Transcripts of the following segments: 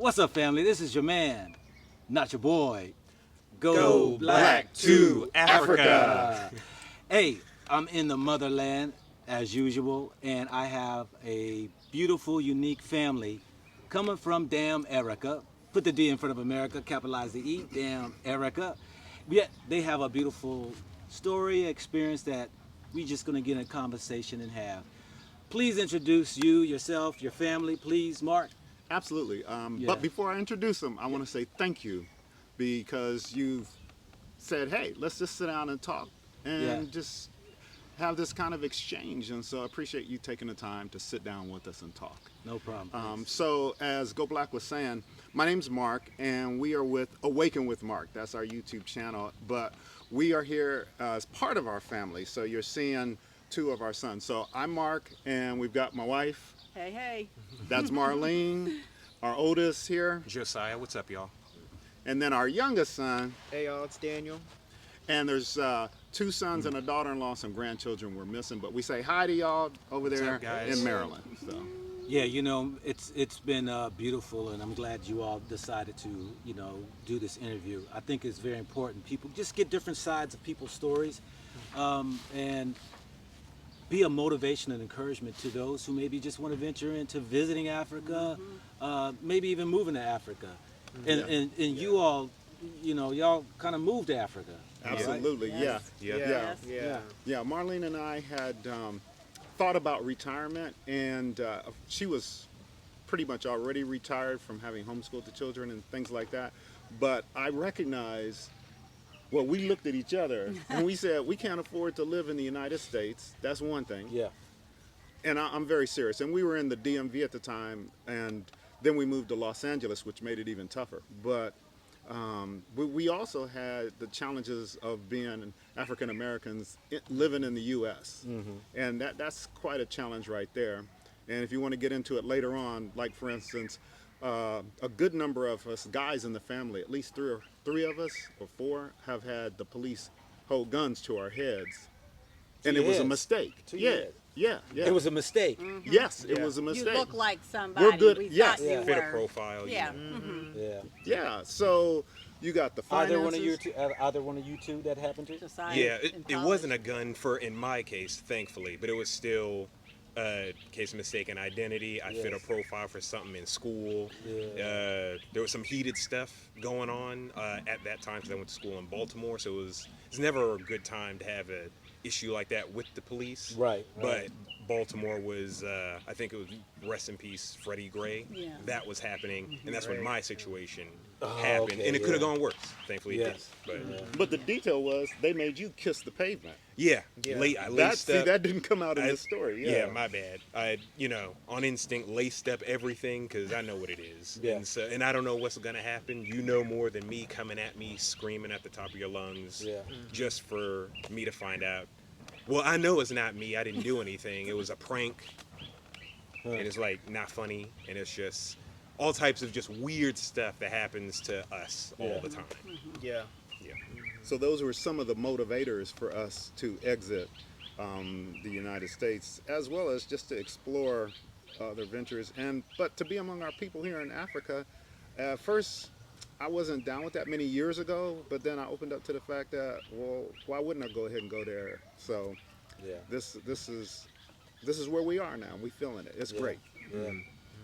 What's up, family? This is your man, not your boy. Go Black to Africa. Hey, I'm in the motherland as usual, and I have a beautiful, unique family coming from damn Erica. Put the D in front of America, capitalize the E, damn Erica. Yet they have a beautiful story, experience that we just gonna get in a conversation and have. Please introduce you, yourself, your family, please, Mark. Absolutely. Yeah. But before I introduce them, I want to say thank you because you've said, hey, let's just sit down and talk and just have this kind of exchange. And so I appreciate you taking the time to sit down with us and talk. No problem. So as Go Black was saying, my name's Mark, and we are with Awaken with Mark. That's our YouTube channel. But we are here as part of our family. So you're seeing two of our sons. So I'm Mark, and we've got my wife. Hey, hey. That's Marlene, our oldest here. Josiah, what's up, y'all? And then our youngest son. Hey y'all, it's Daniel. And there's two sons and a daughter-in-law, some grandchildren we're missing. But we say hi to y'all over there up, guys? in Maryland. So. Yeah, you know, it's been beautiful, and I'm glad you all decided to, you know, do this interview. I think it's very important. People just get different sides of people's stories, and be a motivation and encouragement to those who maybe just want to venture into visiting Africa, maybe even moving to Africa. And you all, you know, y'all kind of moved to Africa. Absolutely, Yes. yeah. Yes. Yeah, Marlene and I had thought about retirement, and she was pretty much already retired from having homeschooled the children and things like that. But I recognized, well, we looked at each other and we said, we can't afford to live in the United States. That's one thing. Yeah. And I'm very serious. And we were in the DMV at the time, and then we moved to Los Angeles, which made it even tougher. But we also had the challenges of being African Americans living in the U.S. And that's quite a challenge right there. And if you want to get into it later on, like for instance, a good number of us guys in the family, at least three of us or four, have had the police hold guns to our heads, and it was a mistake. Yeah. It was a mistake. Yes, it was a mistake. You look like somebody. We're good. We Yes. thought you Fit a were. profile. Yeah. Yeah. So you got the finances. Either one of you two that happened to? Josiah Yeah, in it college. wasn't a gun in my case, thankfully, but it was still a case of mistaken identity. I fit a profile for something in school. There was some heated stuff going on at that time because I went to school in Baltimore, so it's never a good time to have an issue like that with the police. Right. But Baltimore was, I think it was, rest in peace, Freddie Gray. Yeah. That was happening, and that's when my situation happened. okay, And it could have gone worse. Thankfully, Yes. it did. But the detail was they made you kiss the pavement. Yeah. Yeah. I laced up. That didn't come out in the story. Yeah, my bad. I, on instinct, laced up everything because I know what it is. Yeah. And I don't know what's going to happen. You know more than me coming at me, screaming at the top of your lungs, just for me to find out. Well, I know it's not me. I didn't do anything. It was a prank. And it's like not funny. And it's just all types of just weird stuff that happens to us all the time. Yeah. Yeah. So those were some of the motivators for us to exit the United States, as well as just to explore other ventures. But to be among our people here in Africa, at first I wasn't down with that many years ago, but then I opened up to the fact that, well, why wouldn't I go ahead and go there? So this is where we are now. We feeling it. It's great. Yeah.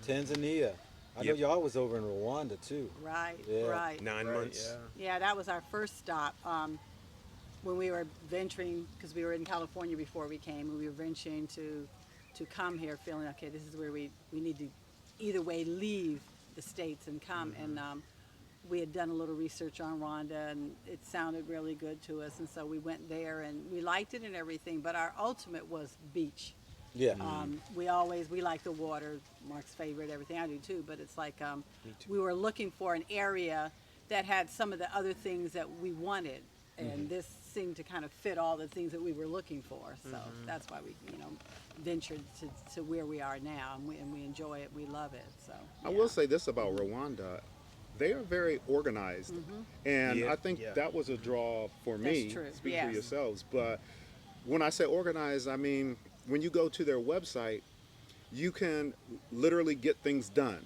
Tanzania. I know y'all was over in Rwanda too. Right. Yeah. Right. 9 months. Yeah, that was our first stop when we were venturing, because we were in California before we came, and we were venturing to come here, feeling okay, this is where we need to either way leave the States and come. And we had done a little research on Rwanda, and it sounded really good to us, and so we went there, and we liked it and everything. But our ultimate was beach. Yeah. We like the water. Mark's favorite, everything. I do too. But it's like we were looking for an area that had some of the other things that we wanted, and this seemed to kind of fit all the things that we were looking for. So that's why we, ventured to where we are now, and we enjoy it. We love it. So I will say this about Rwanda. They are very organized, and I think that was a draw for me. That's true. Speak for yourselves. But when I say organized, I mean when you go to their website, you can literally get things done.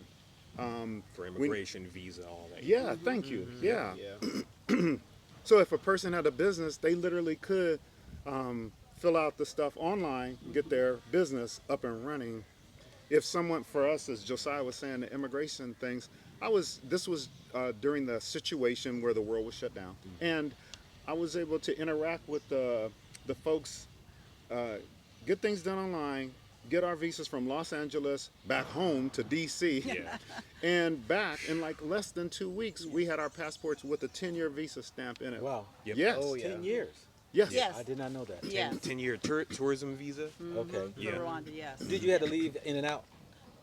For immigration, visa, all that. Yeah, thank you. Yeah. Yeah. So if a person had a business, they literally could fill out the stuff online, get their business up and running. If someone, for us, as Josiah was saying, the immigration things, this was during the situation where the world was shut down. And I was able to interact with the folks, get things done online, get our visas from Los Angeles back home to DC, Yeah. and back in like less than 2 weeks, we had our passports with a 10-year visa stamp in it. Wow. Yep. Yes. Oh, yeah. 10 years. Yes. Yes. I did not know that. Yes. 10-year tourism visa. Okay. For Yeah. Rwanda, yes. Did you have to leave in and out?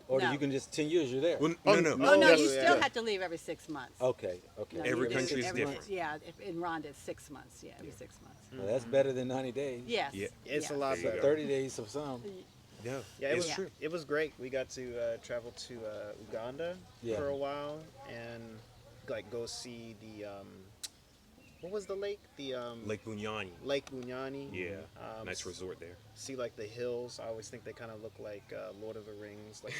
Or No. you can just 10 years you're there? Well, Oh, no. Oh, no, Yes. you still Yeah. have to leave every 6 months. Okay, okay. No, Every you do. country's Every- different. Yeah, in Rwanda, it's 6 months. Yeah, every 6 months. Well, that's better than 90 days. Yes. Yeah. It's yes. a lot There you better. go. 30 days of some. No, Yeah, it it's was true. It was great. We got to travel to Uganda Yeah. for a while and like go see the what was the lake? The Lake Bunyani. Lake Bunyani. Yeah, Um, nice resort there. See like the hills. I always think they kind of look like Lord of the Rings, like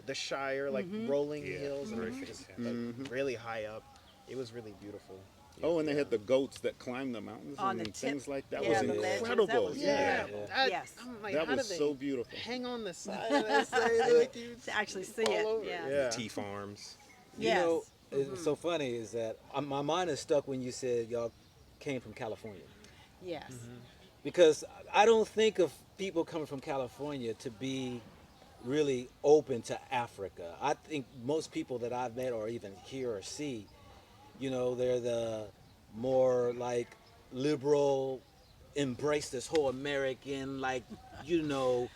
the Shire, like rolling Yeah, hills, very and just fantastic. like, really high up. It was really beautiful. Oh, and they had the goats that climbed the mountains On the and tip. things like that. Yeah, Was the ledges, that incredible. was Yeah. Yeah. Yes. I'm like, That how was did they so beautiful. hang on the side of that side To actually see all it. over? Yeah. Yeah. Tea farms. You Yes. know, it's so funny is that my mind is stuck when you said y'all came from California. Yes. Because I don't think of people coming from California to be really open to Africa. I think most people that I've met or even hear or see, you know, they're the more like liberal, embrace this whole American, like, you know,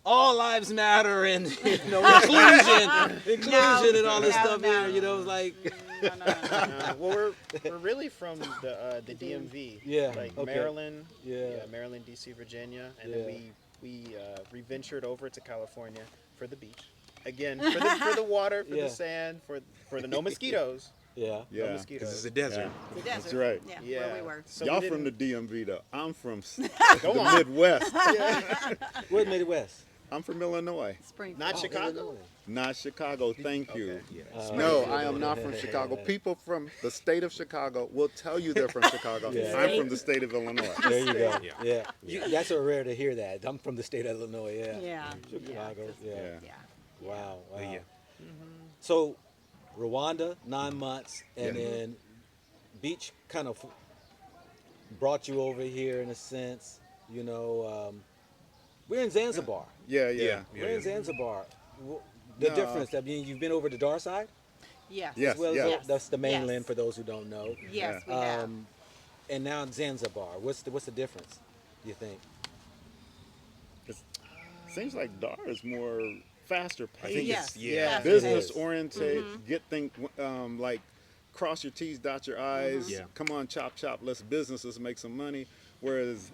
all lives matter and inclusion and all this no, stuff no. here, you know, it's like No, no, no, no. Well, we're really from the DMV. Yeah, Like okay. Maryland. Yeah. Maryland, DC, Virginia, and Yeah. then we reventured over to California for the beach. Again, for the water, for Yeah. the sand, for the no mosquitoes. yeah. No Yeah. Because mosquitoes. it's a desert. The That's desert. right. Yeah, Yeah. where we were. So Y'all we from the didn't- DMV though. I'm from Go the on. Midwest. Where's Midwest? I'm from Illinois, Springfield. Not Chicago. Illinois. not Chicago. Thank you. Yeah. No, I am not from Chicago. People from the state of Chicago will tell you they're from Chicago. Yeah. I'm from the state of Illinois. There you go. Yeah. Yeah. That's so rare to hear that. I'm from the state of Illinois. Yeah. Yeah. Chicago. Yeah. Yeah. Yeah. Wow. Wow. Yeah. So, Rwanda, 9 months, and Yeah. then Beach kind of brought you over here in a sense. You know, we're in Zanzibar. Yeah, Yeah. yeah. We're in Zanzibar. The No. difference. I mean, you've been over to Dar side. Yes. Yes, As well as yes. that's the mainland Yes. for those who don't know. Yes, we have. And now Zanzibar. What's the difference? You think? Seems like Dar is more faster I paced. think Yes. it's yeah. Yes. Business It is. oriented. Get things like cross your T's, dot your I's. Yeah. Come on, chop chop. Let's businesses make some money. Whereas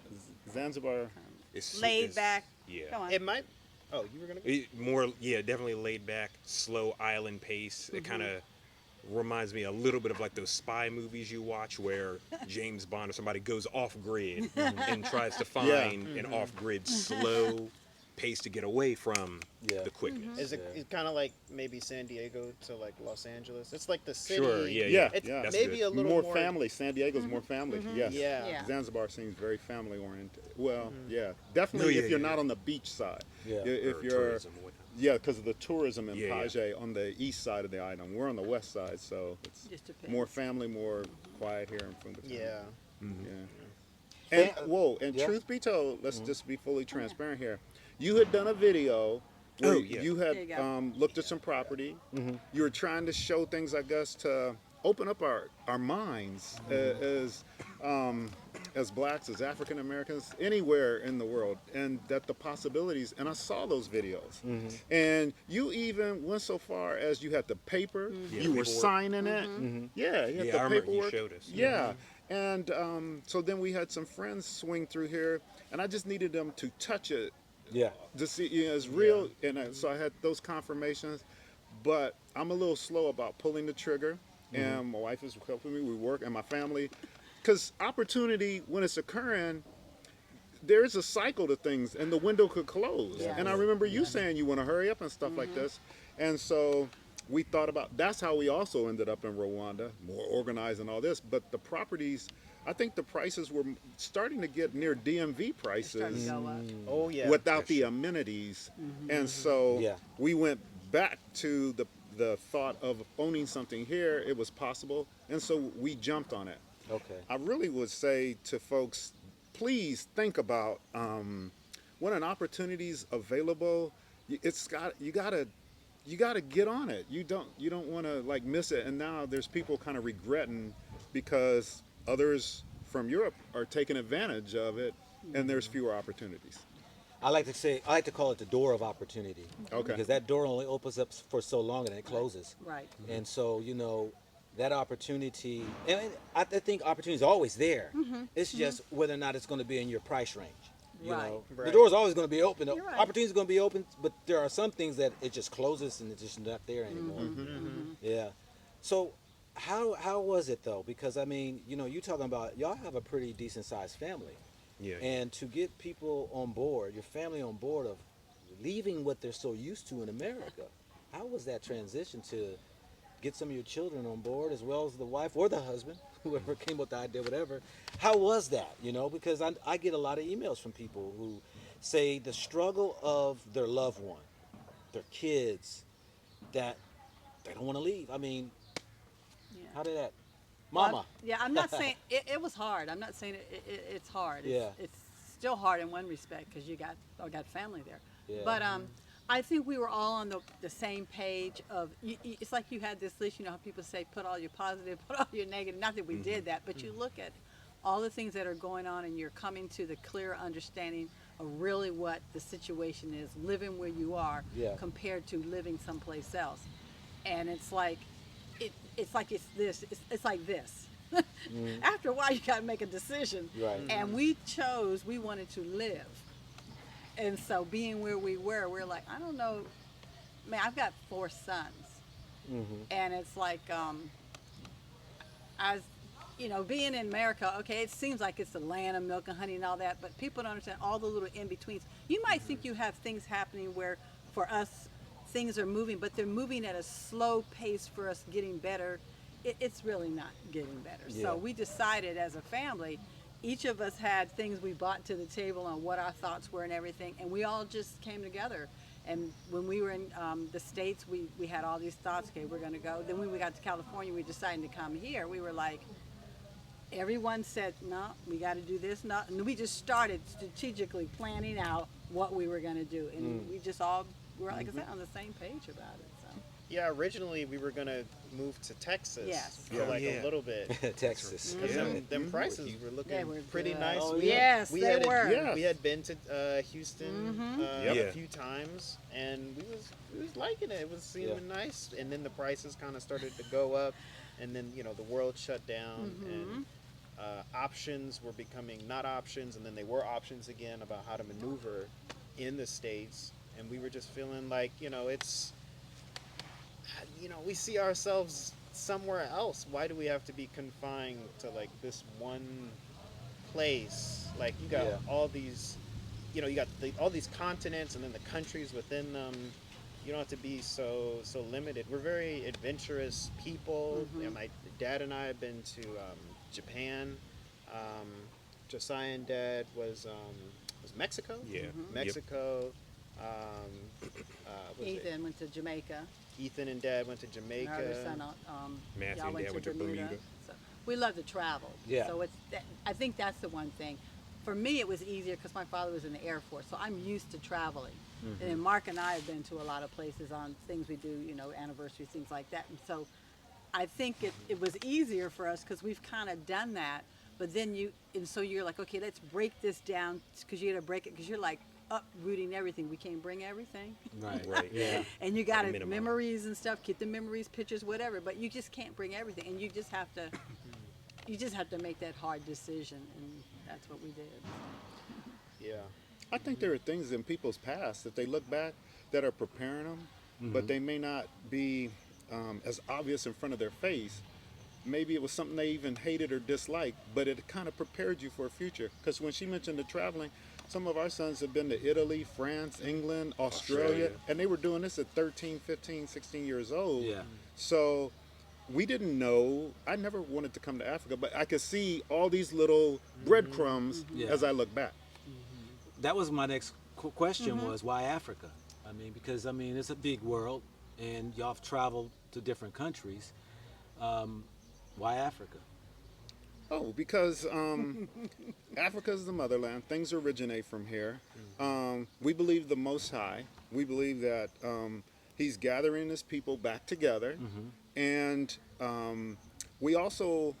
Zanzibar, It's Laid it's- back. Yeah. Come on. It might. Oh, you were gonna. Definitely laid back, slow island pace. It kind of reminds me a little bit of like those spy movies you watch where James Bond or somebody goes off grid and tries to find an off grid slow pace to get away from Yeah. the quickness. Is it Yeah. it's kind of like maybe San Diego to like Los Angeles? It's like the city. Sure, yeah, yeah, It's yeah. That's maybe good. a little more more family. San Diego's more family. Yes. Yeah. Yeah. Zanzibar seems very family oriented. Well, yeah, definitely No, yeah, if you're yeah. not on the beach side. Yeah. If Or you're, tourism or whatnot. yeah, because of the tourism in Yeah, yeah. Paje on the east side of the island. We're on the west side, so it's Just depends. more family, more quiet here in Fumbatana. Yeah. Yeah. And and Yeah. truth be told, let's just be fully transparent here. You had done a video where Oh, yeah. you There you had go. looked at some property. You were trying to show things, I guess, to open up our minds as blacks, as African Americans, anywhere in the world, and that the possibilities. And I saw those videos, and you even went so far as you had the paper, Yeah, you were paperwork. signing it. Yeah, you had Yeah, the I remember you paperwork. showed us. Yeah. And so then we had some friends swing through here, and I just needed them to touch it Yeah. to see, it's real. And so I had those confirmations, but I'm a little slow about pulling the trigger. And my wife is helping me. We work, and my family, because opportunity when it's occurring, there's a cycle to things, and the window could close. Yeah. And I remember you saying you want to hurry up and stuff like this, and so we thought about. That's how we also ended up in Rwanda, more organized and all this. But the properties, I think the prices were starting to get near DMV Starting prices to go up. Oh yeah. without the amenities, and so Yeah. we went back to the thought of owning something here. It was possible, and so we jumped on it. Okay. I really would say to folks, please think about when an opportunity's available. You gotta get on it. You don't want to like miss it. And now there's people kind of regretting because others from Europe are taking advantage of it, and there's fewer opportunities. I like to call it the door of opportunity. Okay. Because that door only opens up for so long and it closes. Right. And so, that opportunity, and I think opportunity is always there. It's just whether or not it's going to be in your price range. You Right. know, the Right. door is always going to be open. You're right. Opportunity is going to be open, but there are some things that it just closes and it's just not there anymore. Yeah. So, how was it though? Because I mean, you talking about y'all have a pretty decent sized family. Yeah. And to get people on board, your family on board of leaving what they're so used to in America, how was that transition to get some of your children on board as well as the wife or the husband, whoever came up with the idea, whatever? How was that, Because I get a lot of emails from people who say the struggle of their loved one, their kids, that they don't want to leave. I mean, Yeah. how did that? Well, Mama. yeah, I'm not saying it was hard. I'm not saying it's hard. Yeah. It's still hard in one respect because I got family there. Yeah. But I think we were all on the same page of. It's like you had this list. You know how people say put all your positive, put all your negative. Not that we did that, but you look at all the things that are going on, and you're coming to the clear understanding of really what the situation is, living where you are Yeah. compared to living someplace else, and it's like. It's like it's like this. After a while, you got to make a decision. Right. And we wanted to live. And so being where we were, we're like, I don't know. Man, I've got 4 sons. And it's like, being in America, okay, it seems like it's the land of milk and honey and all that, but people don't understand all the little in-betweens. You might think you have things happening where, for us, things are moving, but they're moving at a slow pace for us getting better. It's really not getting better. Yeah. So we decided as a family, each of us had things we brought to the table on what our thoughts were and everything, and we all just came together. And when we were in the States, we had all these thoughts, okay, we're going to go. Then when we got to California, we decided to come here. We were like, everyone said, no, we got to do this. No. And we just started strategically planning out what we were going to do. And we just all were, like I said, on the same page about it. So. Yeah, originally we were gonna move to Texas Yes. for like Yeah. a little bit. Texas. Because Yeah. them prices were looking They were pretty good. nice. Oh, We- yes, we they had were. Yeah. We had been to Houston Yep. a few times, and we was liking it. It was seeming nice. And then the prices kind of started to go up, and then the world shut down, and options were becoming not options, and then they were options again about how to maneuver in the States. And we were just feeling like it's. We see ourselves somewhere else. Why do we have to be confined to like this one place? Like you got Yeah. all these, you got all these continents and then the countries within them. You don't have to be so limited. We're very adventurous people. And my dad and I have been to Japan. Josiah and Dad was Mexico. Yeah. Yep. Mexico. Was it? Ethan went to Jamaica. Ethan and Dad went to Jamaica. Our other son, Matthew y'all and Dad went to Bermuda. So we love to travel. Yeah. So I think that's the one thing. For me, it was easier because my father was in the Air Force, so I'm used to traveling. And then Mark and I have been to a lot of places on things we do, anniversaries, things like that. And so I think it was easier for us because we've kind of done that. But then so you're like, okay, let's break this down because you got to break it because you're like uprooting everything. We can't bring everything. Right. Right. Yeah. And you got to Minimum. memories and stuff, keep the memories, pictures, whatever. But you just can't bring everything, and you just have to make that hard decision, and that's what we did. Yeah. I think there are things in people's past that they look back that are preparing them, but they may not be as obvious in front of their face. maybe it was something they even hated or disliked, but it kind of prepared you for a future. Because when she mentioned the traveling, some of our sons have been to Italy, France, England, Australia, and they were doing this at 13, 15, 16 years old. Yeah. So we didn't know. I never wanted to come to Africa, but I could see all these little breadcrumbs Yeah. as I look back. That was my next question was why Africa? I mean, because I mean it's a big world, and y'all have traveled to different countries. Why Africa? Oh, because Africa is the motherland. Things originate from here. We believe the Most High. We believe that He's gathering His people back together. And we also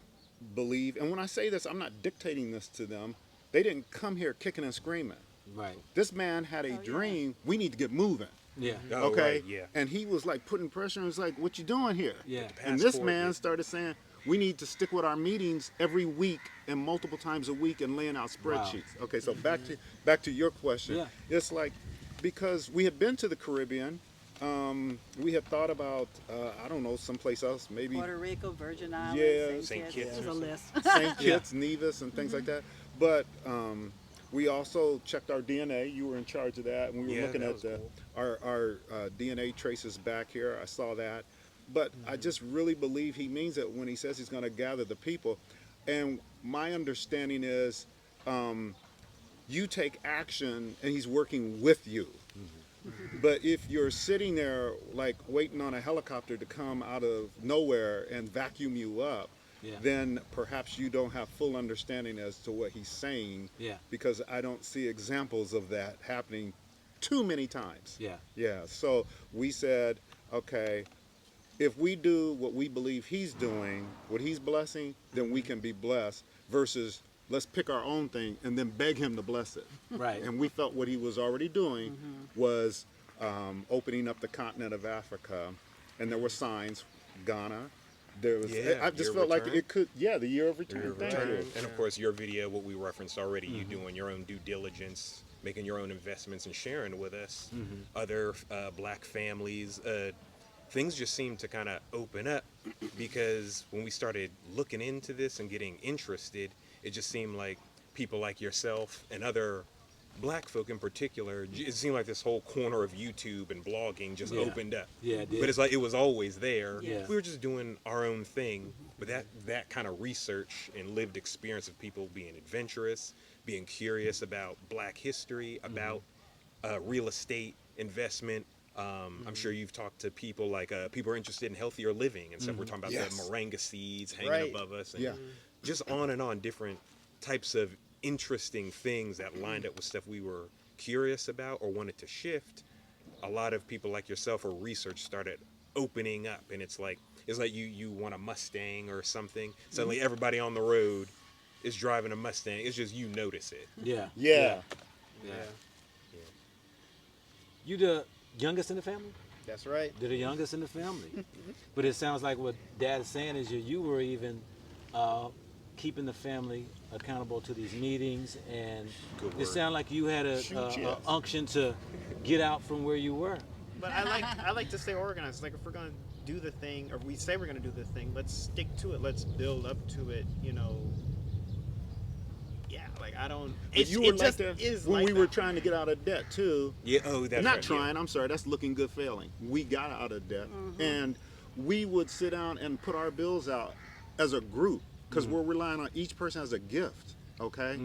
believe, and when I say this, I'm not dictating this to them. They didn't come here kicking and screaming. Right. This man had a dream. We need to get moving. Yeah. Oh, Okay. right, yeah. And he was like putting pressure and was like, what you doing here? Yeah. And this Passport, man yeah. started saying, we need to stick with our meetings every week and multiple times a week and laying out spreadsheets. Okay, so back to your question. Yeah. It's like, because we had been to the Caribbean, we had thought about, I don't know, someplace else, maybe Puerto Rico, Virgin Islands, Yeah. St. Kitts. Kitts There's or a list. St. Kitts, Nevis, and things like that. But we also checked our DNA. You were in charge of that, and we were Yeah, looking that at was the, cool. our DNA traces back here. I saw that, but I just really believe he means it when he says he's going to gather the people. And my understanding is, you take action, and he's working with you. But if you're sitting there like waiting on a helicopter to come out of nowhere and vacuum you up, Yeah. then perhaps you don't have full understanding as to what he's saying. Yeah. Because I don't see examples of that happening too many times. Yeah. Yeah. So we said, okay, if we do what we believe he's doing, what he's blessing, then we can be blessed, versus let's pick our own thing and then beg him to bless it. Right. And we felt what he was already doing was opening up the continent of Africa. And there were signs, Ghana. There was, Yeah, I just year felt of like return. it could, the year of return. Your Thank return. you. And of course, your video, what we referenced already, you doing your own due diligence, making your own investments, and sharing with us other black families. Things just seemed to kind of open up, because when we started looking into this and getting interested, it just seemed like people like yourself and other black folk in particular, it seemed like this whole corner of YouTube and blogging just Yeah. opened up. Yeah, it did. But it's like it was always there. Yeah. We were just doing our own thing. But that kind of research and lived experience of people being adventurous, being curious about black history, about real estate investment. I'm sure you've talked to people like people are interested in healthier living and stuff. We're talking about Yes. the moringa seeds hanging Right. above us, and Yeah. just on, different types of interesting things that lined up with stuff we were curious about or wanted to shift. A lot of people like yourself or research started opening up, and it's like you want a Mustang or something. Suddenly everybody on the road is driving a Mustang. It's just you notice it. Yeah. Yeah. Yeah. You the youngest in the family? That's right. They're the youngest in the family. But it sounds like what Dad is saying is you were even keeping the family accountable to these meetings, and Good it word. sounded like you had a unction to get out from where you were. But I like to stay organized. Like, if we're gonna do the thing, or we say we're gonna do the thing, let's stick to it. Let's build up to it. You know. Yeah, like I don't. But you were it like just that is when like we were that. trying to get out of debt too. Yeah. Oh, that's Not right, trying, I'm sorry, that's looking good failing. We got out of debt, and we would sit down and put our bills out as a group, because we're relying on each person as a gift, okay?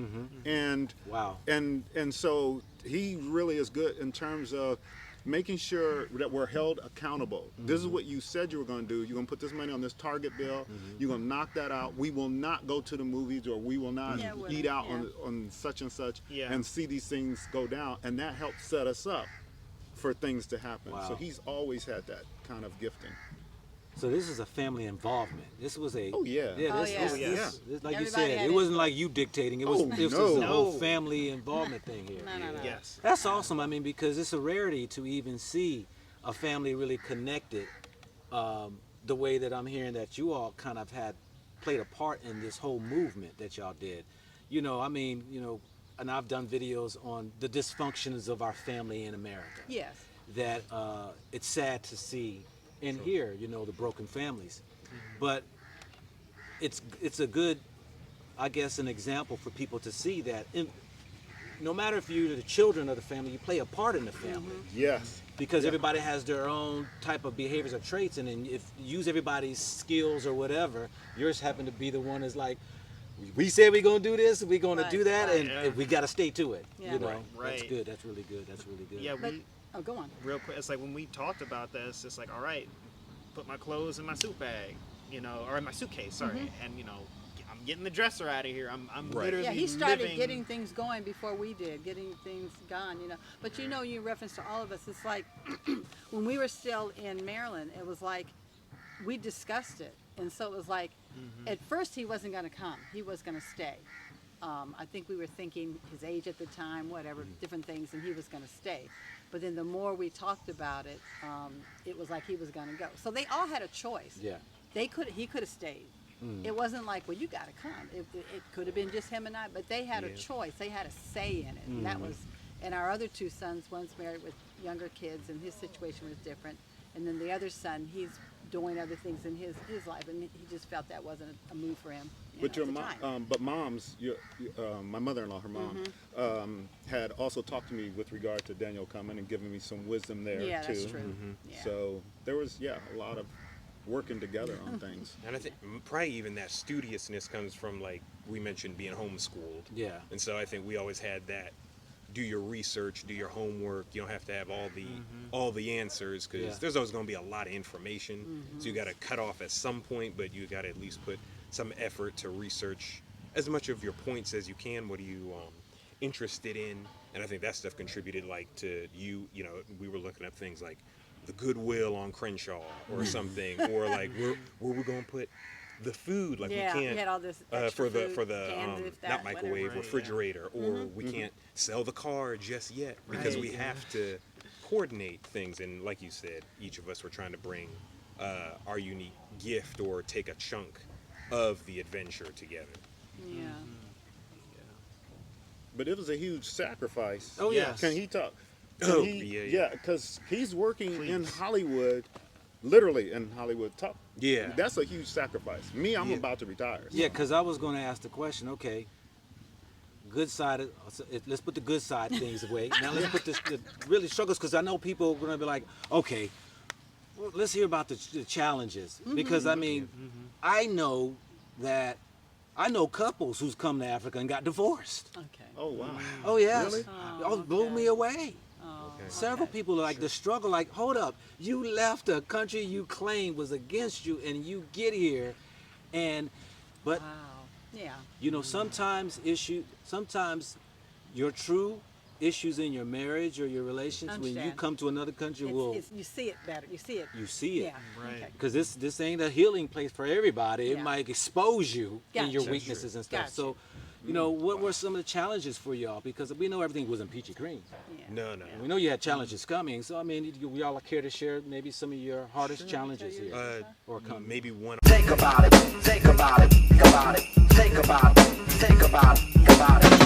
And Wow. and so he really is good in terms of making sure that we're held accountable. This is what you said you were going to do. You're going to put this money on this target bill. You're going to knock that out. We will not go to the movies, or we will not Yeah, well, eat out yeah. on such and such, Yeah. and see these things go down. And that helps set us up for things to happen. Wow. So he's always had that kind of gifting. So this is a family involvement. This was a Oh, yeah. yeah. Oh, This, yeah. this, Yeah. this, like you Everybody said, had it wasn't input. like you dictating. It was Oh, this was no. a whole No. family involvement thing here. No. Yes. That's awesome. I mean, because it's a rarity to even see a family really connected the way that I'm hearing that you all kind of had played a part in this whole movement that y'all did. You know, I mean, you know, and I've done videos on the dysfunctions of our family in America. Yes. That it's sad to see and hear, you know, the broken families. But it's a good, I guess, an example for people to see that no matter if you're the children of the family, you play a part in the family. Yes. Because everybody has their own type of behaviors or traits, and then if you use everybody's skills or whatever, yours happen to be the one that's like, we said we're gonna do this, we're gonna do that, and we gotta stay to it. Yeah. You know, Right. that's good. That's really good. That's really good. Yeah, But, oh, go on. real quick, it's like when we talked about this, it's like, all right, put my clothes in my suit bag, or in my suitcase, sorry, and I'm getting the dresser out of here. I'm literally Yeah, he started living. getting things going before we did, getting things gone, But you reference to all of us, it's like when we were still in Maryland, it was like we discussed it. And so it was like, at first he wasn't going to come. He was going to stay. I think we were thinking his age at the time, whatever, different things, and he was going to stay. But then the more we talked about it, it was like he was going to go. So they all had a choice. Yeah. He could have stayed. It wasn't like, well, you got to come. It could have been just him and I, but they had a choice. They had a say in it. And that was, and our other two sons, one's married with younger kids, and his situation was different. And then the other son, he's doing other things in his life, and he just felt that wasn't a move for him. But your at the mom, time. but mom's, my mother-in-law, her mom, had also talked to me with regard to Daniel coming and giving me some wisdom there Yeah, too. that's true. Yeah. So there was, a lot of working together on things. And I think probably even that studiousness comes from, like we mentioned, being homeschooled. Yeah. And so I think we always had that. Do your research, do your homework. You don't have to have all the answers, because there's always going to be a lot of information. So you got to cut off at some point, but you got to at least put some effort to research as much of your points as you can. What are you interested in? And I think that stuff contributed, like, to you. We were looking up things like the Goodwill on Crenshaw or something, or like where we're going to put the food, like we can't we had all this for extra the food, for the canned, if that, not microwave, whatever. Right, refrigerator, or we can't sell the car just yet because Right, we have to coordinate things. And like you said, each of us were trying to bring our unique gift or take a chunk of the adventure together. Yeah. But it was a huge sacrifice. Oh, Yes. Can he talk? Oh, yeah. yeah. Because he's working in Please. Hollywood, literally in Hollywood. Yeah. That's a huge sacrifice. Me, I'm about to retire. Yeah, because I was going to ask the question. Okay, good side. Let's put the good side things away. Now let's put the really struggles, because I know people are going to be like, okay, well, let's hear about the challenges, because I mean, I know couples who's come to Africa and got divorced. Okay. Oh wow. Oh yes. Really? Oh, it blew me away. Okay. Several people are like the struggle, like, hold up, you left a country you claimed was against you, and you get here, but Wow. Yeah. sometimes your true issues in your marriage or your relations, when you Understand. come to another country, You see it better. You see it. you see it. Yeah. Right. Okay. Because this ain't a healing place for everybody. It Yeah. might expose you in your Gotcha. weaknesses and stuff. Gotcha. So, what were some of the challenges for y'all? Because we know everything wasn't peachy green. Yeah. No. We know you had challenges coming. So, I mean, we all care to share maybe some of your hardest challenges Tell you here, or coming. Maybe one. Think about it, think about it, think about it, think about it, think about it, think about it.